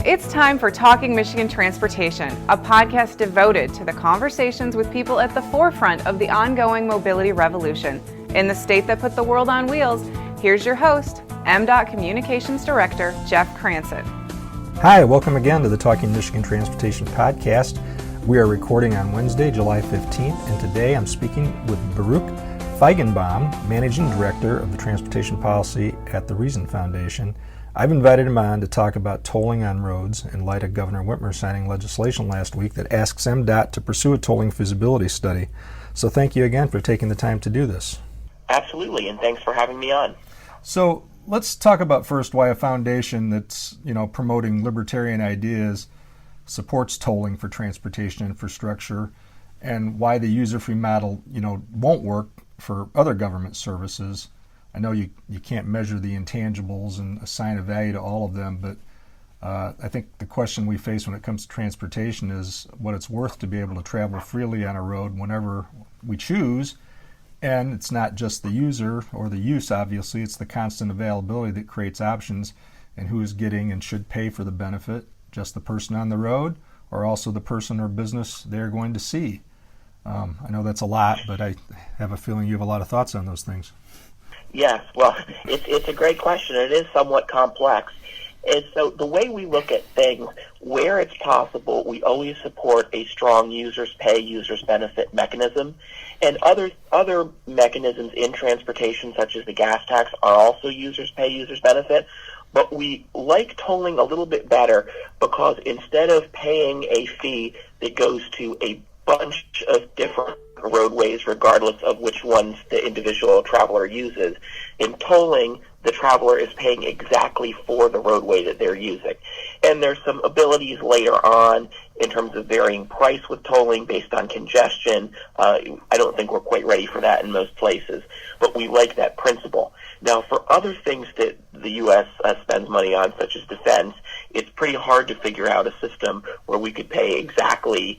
It's time for Talking Michigan Transportation, a podcast devoted to the conversations with people at the forefront of the ongoing mobility revolution. In the state that put the world on wheels, here's your host, MDOT Communications Director, Jeff Cranston. Hi, welcome again to the Talking Michigan Transportation podcast. We are recording on Wednesday, July 15th, and today I'm speaking with Baruch Feigenbaum, Managing Director of the Transportation Policy at the Reason Foundation. I've invited him on to talk about tolling on roads in light of Governor Whitmer signing legislation last week that asks MDOT to pursue a tolling feasibility study. So thank you again for taking the time to do this. Absolutely, and thanks for having me on. So let's talk about first why a foundation that's, promoting libertarian ideas supports tolling for transportation infrastructure, and why the user-fee model, won't work for other government services. I know you can't measure the intangibles and assign a value to all of them, but I think the question we face when it comes to transportation is what it's worth to be able to travel freely on a road whenever we choose. And it's not just the user or the use, obviously, it's the constant availability that creates options, and who is getting and should pay for the benefit, just the person on the road or also the person or business they're going to see. I know that's a lot, but I have a feeling you have a lot of thoughts on those things. Yes, well, it's a great question. It is somewhat complex. And so the way we look at things, where it's possible, we always support a strong users pay, users benefit mechanism. And other mechanisms in transportation, such as the gas tax, are also users pay, users benefit. But we like tolling a little bit better because instead of paying a fee that goes to a bunch of different roadways, regardless of which ones the individual traveler uses, in tolling, the traveler is paying exactly for the roadway that they're using. And there's some abilities later on in terms of varying price with tolling based on congestion. I don't think we're quite ready for that in most places, but we like that principle. Now, for other things that the U.S. Spends money on, such as defense, it's pretty hard to figure out a system where we could pay exactly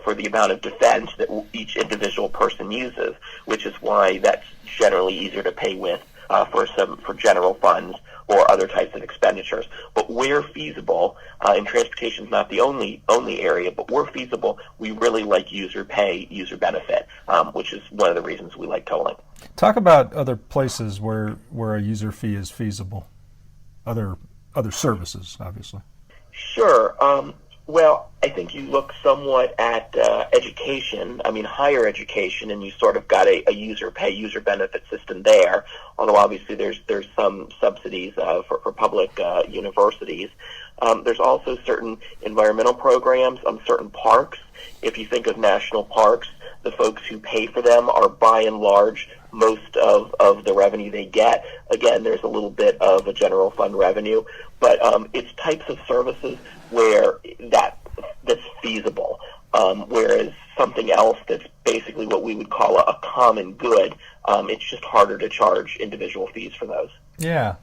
for the amount of defense that each individual person uses, which is why that's generally easier to pay with for general funds or other types of expenditures. But where feasible, and transportation is not the only area, but where feasible, we really like user pay, user benefit, which is one of the reasons we like tolling. Talk about other places where a user fee is feasible, other services, obviously. Sure. Well, I think you look somewhat at education, higher education, and you sort of got a user pay, user benefit system there, although obviously there's some subsidies for public universities. There's also certain environmental programs, certain parks. If you think of national parks, the folks who pay for them are by and large most of the revenue they get. Again, there's a little bit of a general fund revenue, but it's types of services where that's feasible, whereas something else that's basically what we would call a common good, it's just harder to charge individual fees for those. Yeah.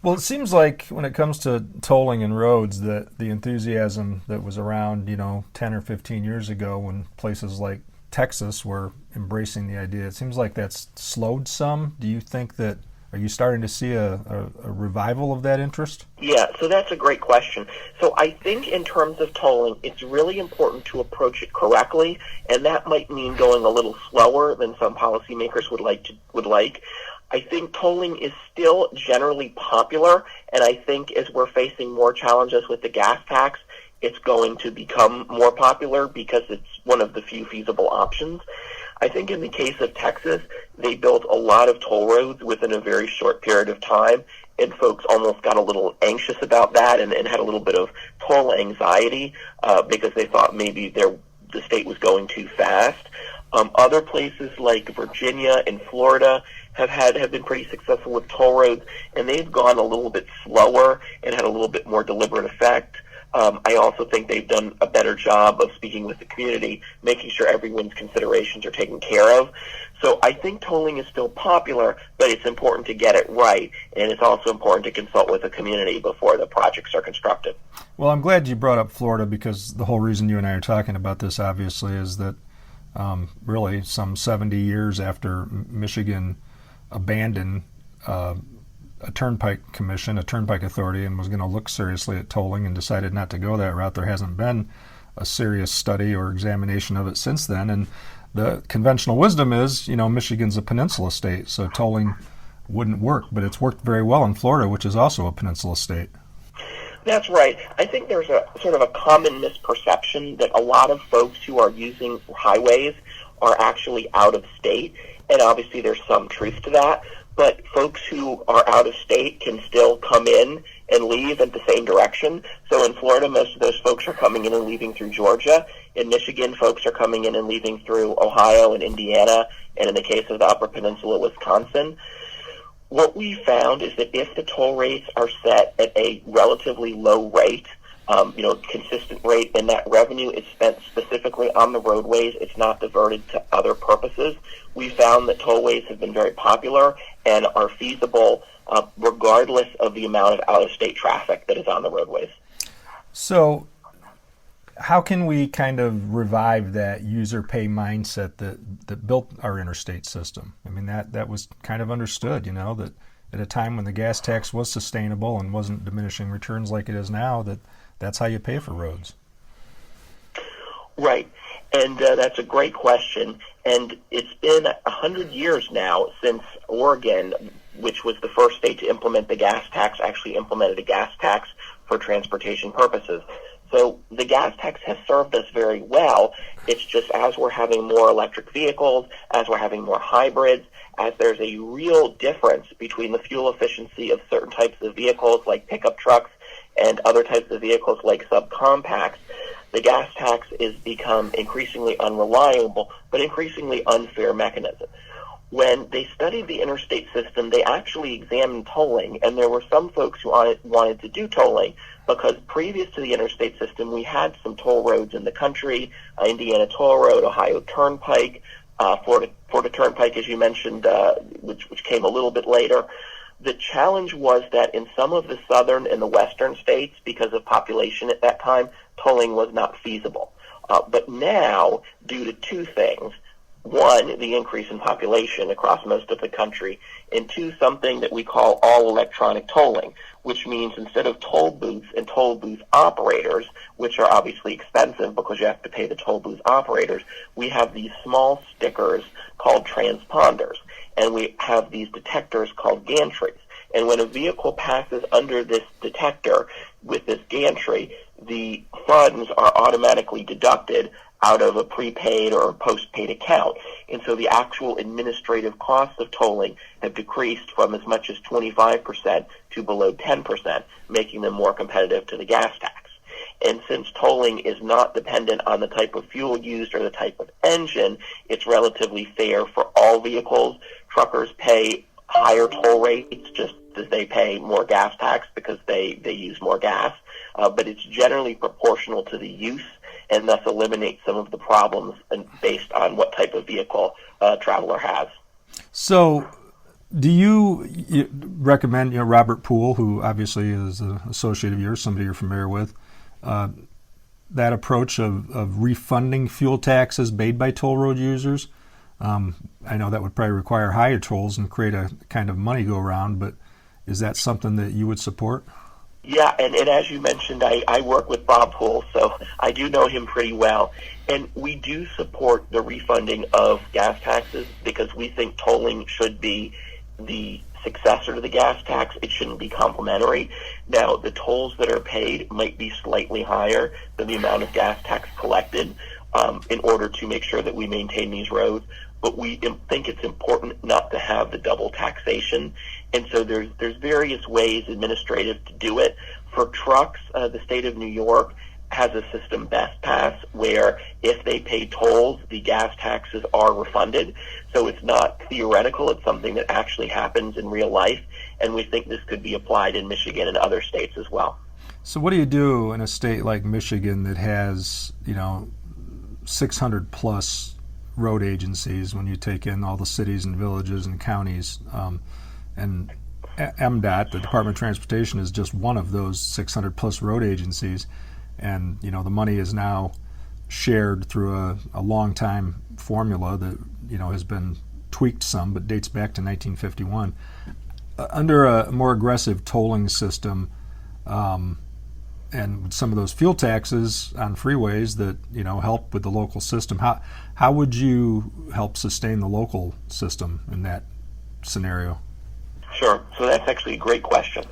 Well, it seems like when it comes to tolling and roads, that the enthusiasm that was around, 10 or 15 years ago when places like Texas were embracing the idea, it seems like that's slowed some. Do you think that, are you starting to see a revival of that interest? Yeah, so that's a great question. So I think in terms of tolling, it's really important to approach it correctly, and that might mean going a little slower than some policymakers would like. I think tolling is still generally popular, and I think as we're facing more challenges with the gas tax, it's going to become more popular because it's one of the few feasible options. I think in the case of Texas, they built a lot of toll roads within a very short period of time, and folks almost got a little anxious about that and had a little bit of toll anxiety because they thought maybe the state was going too fast. Other places like Virginia and Florida have been pretty successful with toll roads, and they've gone a little bit slower and had a little bit more deliberate effect. I also think they've done a better job of speaking with the community, making sure everyone's considerations are taken care of. So I think tolling is still popular, but it's important to get it right, and it's also important to consult with the community before the projects are constructed. Well, I'm glad you brought up Florida, because the whole reason you and I are talking about this, obviously, is that really some 70 years after Michigan abandoned a turnpike commission, a turnpike authority, and was going to look seriously at tolling and decided not to go that route. There hasn't been a serious study or examination of it since then. And the conventional wisdom is, Michigan's a peninsula state, so tolling wouldn't work. But it's worked very well in Florida, which is also a peninsula state. That's right. I think there's a sort of a common misperception that a lot of folks who are using highways are actually out of state, and obviously there's some truth to that, but folks who are out of state can still come in and leave in the same direction. So in Florida, most of those folks are coming in and leaving through Georgia. In Michigan, folks are coming in and leaving through Ohio and Indiana, and in the case of the Upper Peninsula, Wisconsin. What we found is that if the toll rates are set at a relatively low rate, consistent rate, and that revenue is spent specifically on the roadways, it's not diverted to other purposes, we found that tollways have been very popular and are feasible regardless of the amount of out-of-state traffic that is on the roadways. So how can we kind of revive that user pay mindset that built our interstate system? I mean, that was kind of understood, that at a time when the gas tax was sustainable and wasn't diminishing returns like it is now, that's how you pay for roads. Right. And that's a great question. And it's been 100 years now since Oregon, which was the first state to implement the gas tax, actually implemented a gas tax for transportation purposes. So the gas tax has served us very well. It's just as we're having more electric vehicles, as we're having more hybrids, as there's a real difference between the fuel efficiency of certain types of vehicles like pickup trucks and other types of vehicles like subcompacts, the gas tax is become increasingly unreliable, but increasingly unfair mechanism. When they studied the interstate system, they actually examined tolling, and there were some folks who wanted to do tolling because previous to the interstate system, we had some toll roads in the country, Indiana Toll Road, Ohio Turnpike, Florida Turnpike, as you mentioned, which came a little bit later. The challenge was that in some of the southern and the western states, because of population at that time, tolling was not feasible. But now, due to two things, one, the increase in population across most of the country, and two, something that we call all electronic tolling, which means instead of toll booths and toll booth operators, which are obviously expensive because you have to pay the toll booth operators, we have these small stickers called transponders, and we have these detectors called gantries. And when a vehicle passes under this detector with this gantry, the funds are automatically deducted out of a prepaid or a postpaid account. And so the actual administrative costs of tolling have decreased from as much as 25% to below 10%, making them more competitive to the gas tax. And since tolling is not dependent on the type of fuel used or the type of engine, it's relatively fair for all vehicles. Truckers pay higher toll rates just as they pay more gas tax because they use more gas, but it's generally proportional to the use and thus eliminate some of the problems based on what type of vehicle a traveler has. So do you recommend, Robert Poole, who obviously is an associate of yours, somebody you're familiar with, that approach of refunding fuel taxes paid by toll road users? I know that would probably require higher tolls and create a kind of money go around, but is that something that you would support? Yeah, and as you mentioned, I work with Bob Poole, so I do know him pretty well. And we do support the refunding of gas taxes because we think tolling should be the successor to the gas tax. It shouldn't be complementary. Now, the tolls that are paid might be slightly higher than the amount of gas tax collected in order to make sure that we maintain these roads. But we think it's important not to have the double taxation. And so there's various ways administrative to do it. For trucks, the state of New York has a system, Best Pass, where if they pay tolls, the gas taxes are refunded. So it's not theoretical, it's something that actually happens in real life. And we think this could be applied in Michigan and other states as well. So what do you do in a state like Michigan that has, 600 plus road agencies when you take in all the cities and villages and counties, and MDOT, the Department of Transportation, is just one of those 600 plus road agencies, and the money is now shared through a long time formula that has been tweaked some but dates back to 1951. under a more aggressive tolling system, and some of those fuel taxes on freeways that help with the local system, how would you help sustain the local system in that scenario? Sure. So that's actually a great question.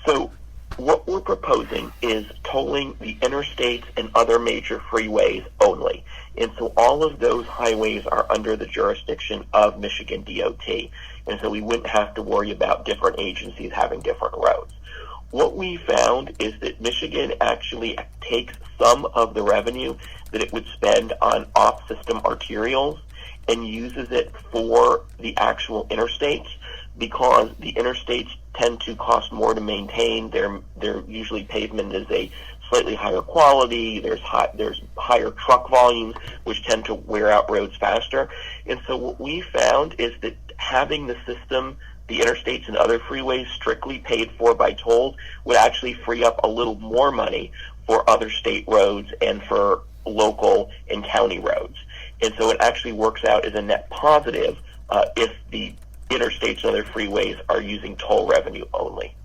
So what we're proposing is tolling the interstates and other major freeways only. And so all of those highways are under the jurisdiction of Michigan DOT. And so we wouldn't have to worry about different agencies having different roads. What we found is that Michigan actually takes some of the revenue that it would spend on off-system arterials and uses it for the actual interstates, because the interstates tend to cost more to maintain. They're usually pavement is a slightly higher quality. There's higher truck volumes, which tend to wear out roads faster. And so what we found is that having the system, the interstates and other freeways, strictly paid for by tolls would actually free up a little more money for other state roads and for local and county roads. And so it actually works out as a net positive if the interstates and other freeways are using toll revenue only.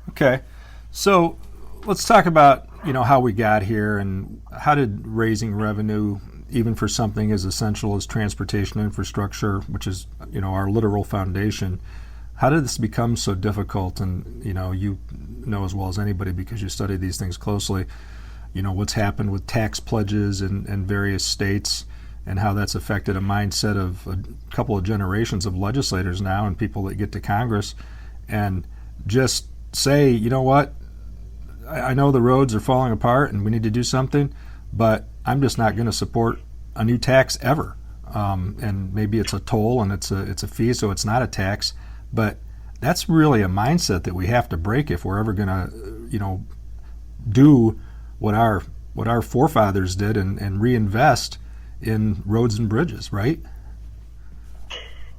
Okay, so let's talk about how we got here, and how did raising revenue, even for something as essential as transportation infrastructure, which is our literal foundation, how did this become so difficult? And you know as well as anybody, because you study these things closely, what's happened with tax pledges in various states, and how that's affected a mindset of a couple of generations of legislators now and people that get to Congress and just say, you know what, I know the roads are falling apart and we need to do something, but I'm just not going to support a new tax ever. And maybe it's a toll and it's a fee, so it's not a tax, but that's really a mindset that we have to break if we're ever going to, do what our forefathers did and reinvest in roads and bridges, right?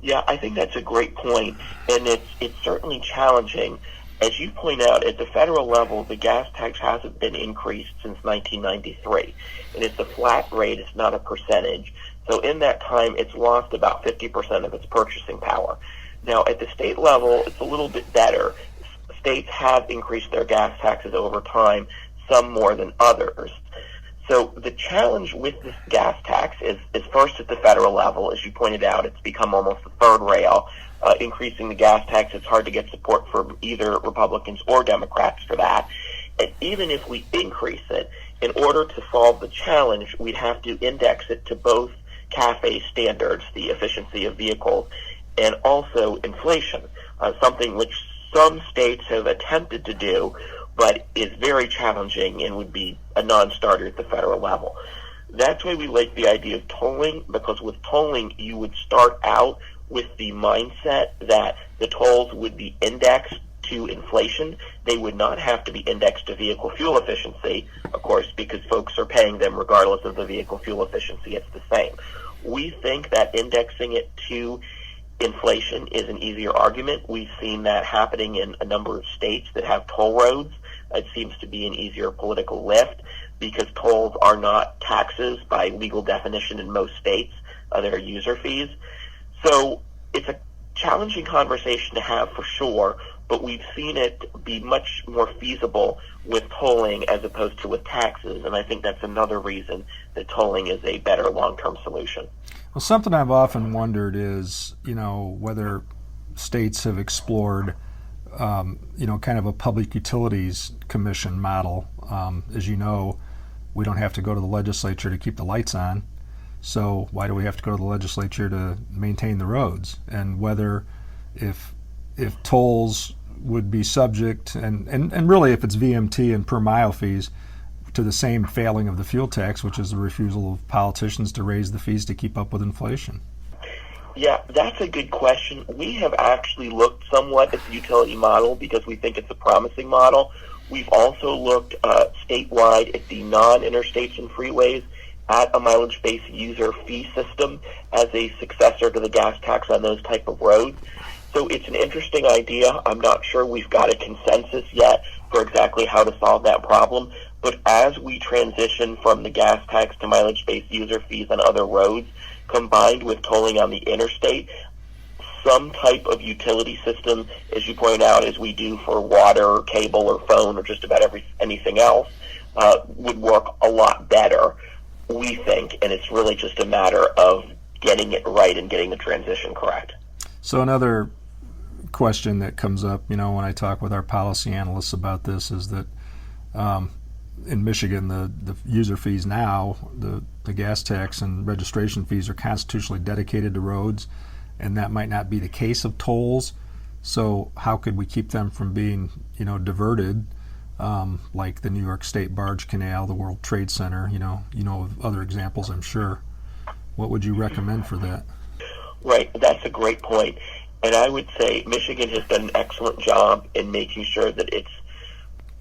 Yeah, I think that's a great point, and it's certainly challenging. As you point out, at the federal level, the gas tax hasn't been increased since 1993, and it's a flat rate, it's not a percentage. So in that time, it's lost about 50% of its purchasing power. Now, at the state level, it's a little bit better. States have increased their gas taxes over time, some more than others. So the challenge with this gas tax is first at the federal level. As you pointed out, it's become almost the third rail. Increasing the gas tax, it's hard to get support from either Republicans or Democrats for that. And even if we increase it, in order to solve the challenge, we'd have to index it to both CAFE standards, the efficiency of vehicles, and also inflation, something which some states have attempted to do, but is very challenging and would be a non-starter at the federal level. That's why we like the idea of tolling, because with tolling, you would start out with the mindset that the tolls would be indexed to inflation. They would not have to be indexed to vehicle fuel efficiency, of course, because folks are paying them regardless of the vehicle fuel efficiency. It's the same. We think that indexing it to inflation is an easier argument. We've seen that happening in a number of states that have toll roads. It seems to be an easier political lift because tolls are not taxes by legal definition in most states. They're user fees. So it's a challenging conversation to have for sure, but we've seen it be much more feasible with tolling as opposed to with taxes, and I think that's another reason that tolling is a better long-term solution. Well, something I've often wondered is, whether states have explored, kind of a public utilities commission model. As you know, we don't have to go to the legislature to keep the lights on, so why do we have to go to the legislature to maintain the roads? And whether if tolls would be subject, and really if it's VMT and per mile fees, to the same failing of the fuel tax, which is the refusal of politicians to raise the fees to keep up with inflation. Yeah, that's a good question. We have actually looked somewhat at the utility model because we think it's a promising model. We've also looked statewide at the non-interstates and freeways at a mileage-based user fee system as a successor to the gas tax on those type of roads. So it's an interesting idea. I'm not sure we've got a consensus yet for exactly how to solve that problem. But as we transition from the gas tax to mileage-based user fees on other roads, combined with tolling on the interstate, some type of utility system, as you point out, as we do for water or cable or phone or just about anything else, would work a lot better, we think, and it's really just a matter of getting it right and getting the transition correct. So another question that comes up, when I talk with our policy analysts about this is that in Michigan, the user fees now, the gas tax and registration fees are constitutionally dedicated to roads, and that might not be the case of tolls. So how could we keep them from being, diverted, like the New York State Barge Canal, the World Trade Center, of other examples, I'm sure. What would you recommend for that? Right, that's a great point. And I would say Michigan has done an excellent job in making sure that its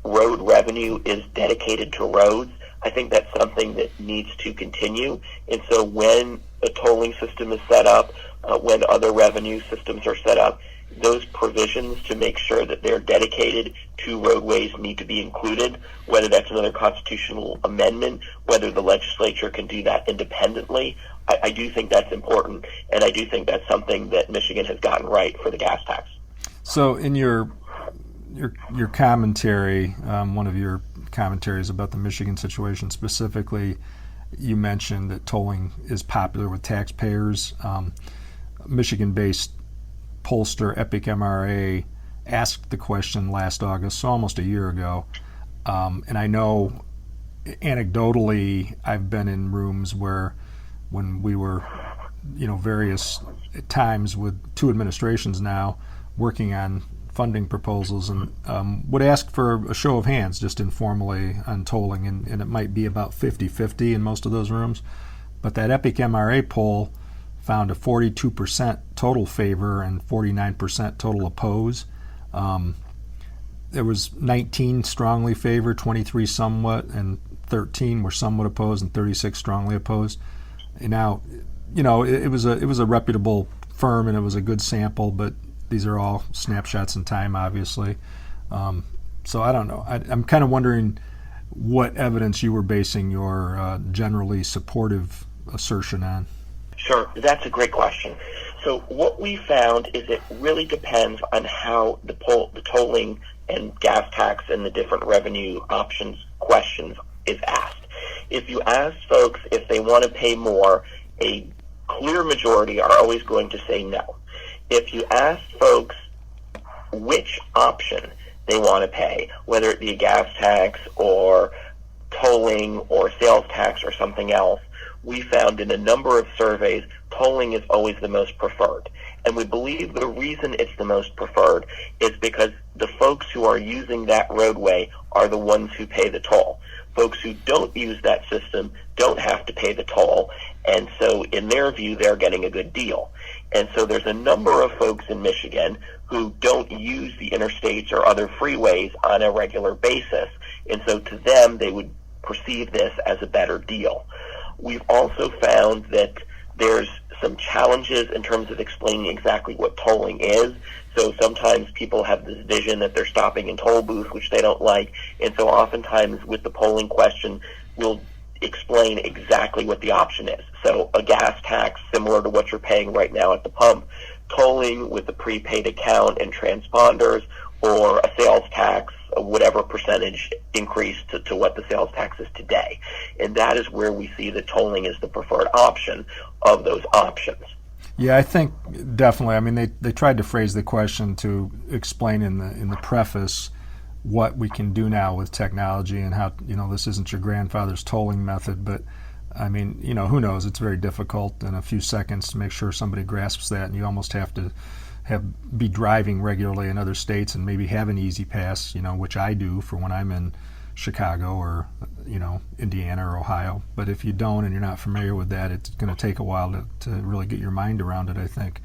road revenue is dedicated to roads. I think that's something that needs to continue. And so when a tolling system is set up, when other revenue systems are set up, those provisions to make sure that they're dedicated to roadways need to be included, whether that's another constitutional amendment, whether the legislature can do that independently. I do think that's important, and I do think that's something that Michigan has gotten right for the gas tax. So in your commentary, one of your commentaries about the Michigan situation specifically, you mentioned that tolling is popular with taxpayers. Michigan-based pollster Epic MRA asked the question last August, so almost a year ago, and I know anecdotally I've been in rooms where when we were, various times with two administrations now working on funding proposals, and would ask for a show of hands just informally on tolling, and it might be about 50-50 in most of those rooms. But that Epic MRA poll found a 42% total favor and 49% total oppose. There was 19 strongly favored, 23 somewhat, and 13 were somewhat opposed, and 36 strongly opposed. And now, it was a reputable firm, and it was a good sample, but these are all snapshots in time, obviously. So I don't know. I'm kind of wondering what evidence you were basing your generally supportive assertion on. Sure, that's a great question. So what we found is it really depends on how the tolling and gas tax and the different revenue options questions is asked. If you ask folks if they want to pay more, a clear majority are always going to say no. If you ask folks which option they want to pay, whether it be a gas tax or tolling or sales tax or something else, we found in a number of surveys, tolling is always the most preferred. And we believe the reason it's the most preferred is because the folks who are using that roadway are the ones who pay the toll. Folks who don't use that system don't have to pay the toll, and so in their view, they're getting a good deal. And so there's a number of folks in Michigan who don't use the interstates or other freeways on a regular basis, and so to them, they would perceive this as a better deal. We've also found that there's some challenges in terms of explaining exactly what tolling is. So sometimes people have this vision that they're stopping in toll booths, which they don't like. And so oftentimes with the polling question, we'll explain exactly what the option is. So a gas tax similar to what you're paying right now at the pump, tolling with a prepaid account and transponders, or a sales tax, whatever percentage increase to what the sales tax is today. And that is where we see that tolling is the preferred option of those options. Yeah, I think definitely. I mean, they tried to phrase the question to explain in the preface what we can do now with technology and how, this isn't your grandfather's tolling method. But, I mean, who knows? It's very difficult in a few seconds to make sure somebody grasps that, and you almost have to be driving regularly in other states and maybe have an easy pass, which I do for when I'm in Chicago or, Indiana or Ohio. But if you don't and you're not familiar with that, it's going to take a while to really get your mind around it, I think.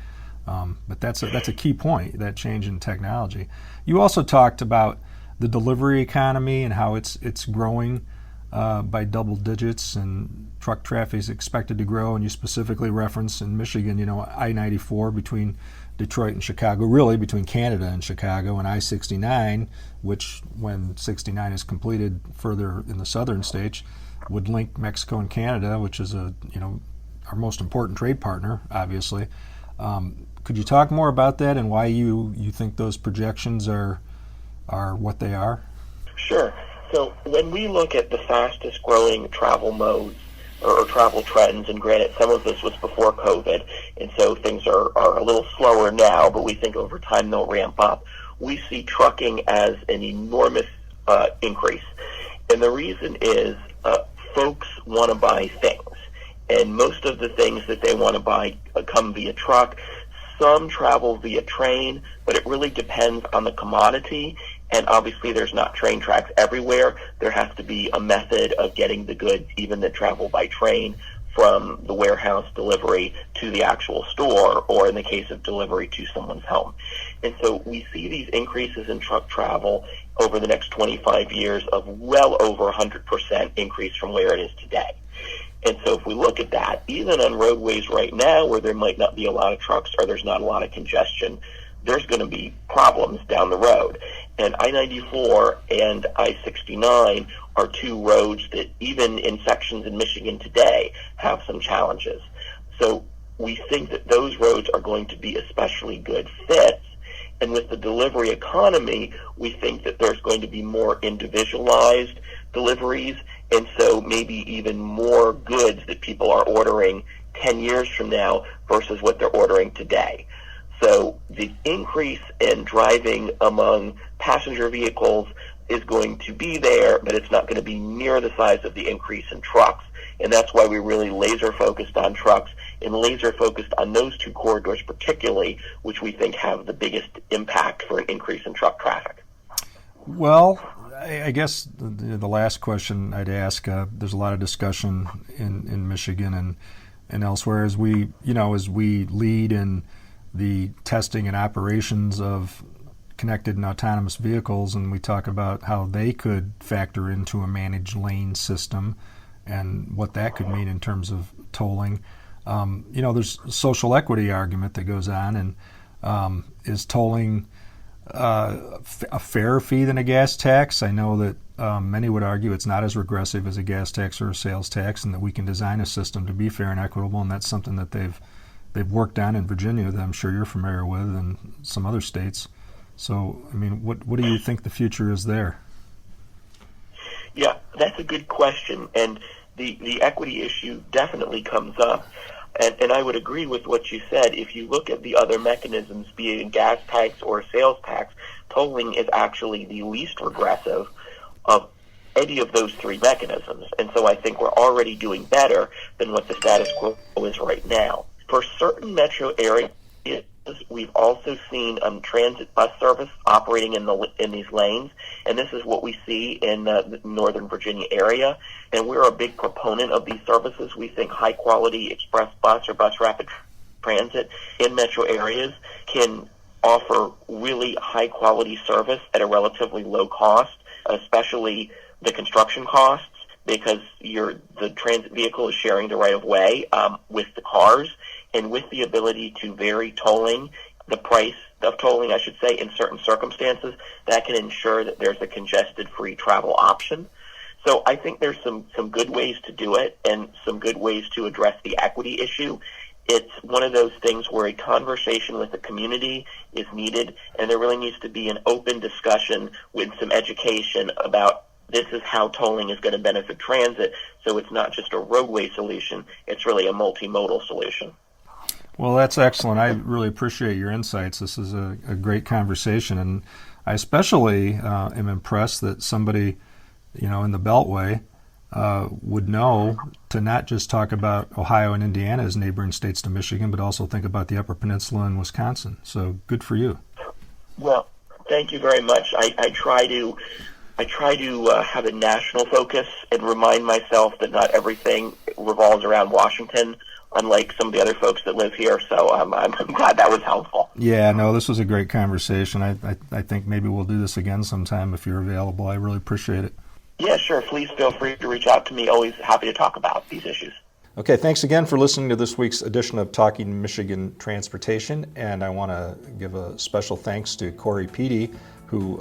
But that's a key point, that change in technology. You also talked about the delivery economy and how it's growing by double digits, and truck traffic is expected to grow. And you specifically referenced in Michigan, I-94 between Detroit and Chicago, really between Canada and Chicago, and I-69, which when 69 is completed further in the southern states, would link Mexico and Canada, which is our most important trade partner, obviously. Could you talk more about that and why you think those projections are what they are? Sure. So when we look at the fastest growing travel modes or travel trends, and granted some of this was before COVID, and so things are a little slower now, but we think over time they'll ramp up, we see trucking as an enormous increase. And the reason is folks want to buy things. And most of the things that they want to buy come via truck. Some travel via train, but it really depends on the commodity. And obviously there's not train tracks everywhere. There has to be a method of getting the goods, even that travel by train, from the warehouse delivery to the actual store, or in the case of delivery to someone's home. And so we see these increases in truck travel over the next 25 years of well over 100% increase from where it is today. And so if we look at that, even on roadways right now where there might not be a lot of trucks or there's not a lot of congestion, there's going to be problems down the road. And I-94 and I-69 are two roads that even in sections in Michigan today have some challenges. So we think that those roads are going to be especially good fits. And with the delivery economy, we think that there's going to be more individualized deliveries, and so maybe even more goods that people are ordering 10 years from now versus what they're ordering today. So the increase in driving among passenger vehicles is going to be there, but it's not going to be near the size of the increase in trucks. And that's why we really laser focused on trucks and laser focused on those two corridors particularly, which we think have the biggest impact for an increase in truck traffic. Well, I guess the last question I'd ask, there's a lot of discussion in Michigan and elsewhere as we lead in the testing and operations of connected and autonomous vehicles, and we talk about how they could factor into a managed lane system and what that could mean in terms of tolling. There's a social equity argument that goes on, and is tolling a fairer fee than a gas tax? I know that many would argue it's not as regressive as a gas tax or a sales tax, and that we can design a system to be fair and equitable, and that's something that they've worked on in Virginia that I'm sure you're familiar with, and some other states. So, I mean, what do you think the future is there? Yeah, that's a good question, and the equity issue definitely comes up. And I would agree with what you said. If you look at the other mechanisms, be it a gas tax or a sales tax, tolling is actually the least regressive of any of those three mechanisms. And so I think we're already doing better than what the status quo is right now. For certain metro areas, we've also seen transit bus service operating in these lanes, and this is what we see in the Northern Virginia area. And we're a big proponent of these services. We think high-quality express bus or bus rapid transit in metro areas can offer really high-quality service at a relatively low cost, especially the construction costs, because the transit vehicle is sharing the right of way with the cars, and with the ability to vary tolling, the price of tolling, I should say, in certain circumstances, that can ensure that there's a congested-free travel option. So I think there's some good ways to do it and some good ways to address the equity issue. It's one of those things where a conversation with the community is needed, and there really needs to be an open discussion with some education about this is how tolling is going to benefit transit, so it's not just a roadway solution, it's really a multimodal solution. Well, that's excellent. I really appreciate your insights. This is a great conversation, and I especially am impressed that somebody, in the Beltway would know to not just talk about Ohio and Indiana as neighboring states to Michigan, but also think about the Upper Peninsula and Wisconsin. So good for you. Well, thank you very much. I try to have a national focus and remind myself that not everything revolves around Washington, unlike some of the other folks that live here. So I'm glad that was helpful. Yeah, no, this was a great conversation. I think maybe we'll do this again sometime if you're available. I really appreciate it. Yeah, sure. Please feel free to reach out to me. Always happy to talk about these issues. Okay, thanks again for listening to this week's edition of Talking Michigan Transportation. And I want to give a special thanks to Corey Peedy, who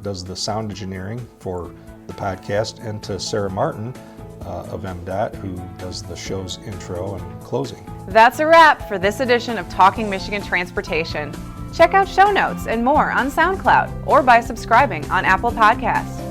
does the sound engineering for the podcast, and to Sarah Martin, of MDOT, who does the show's intro and closing. That's a wrap for this edition of Talking Michigan Transportation. Check out show notes and more on SoundCloud or by subscribing on Apple Podcasts.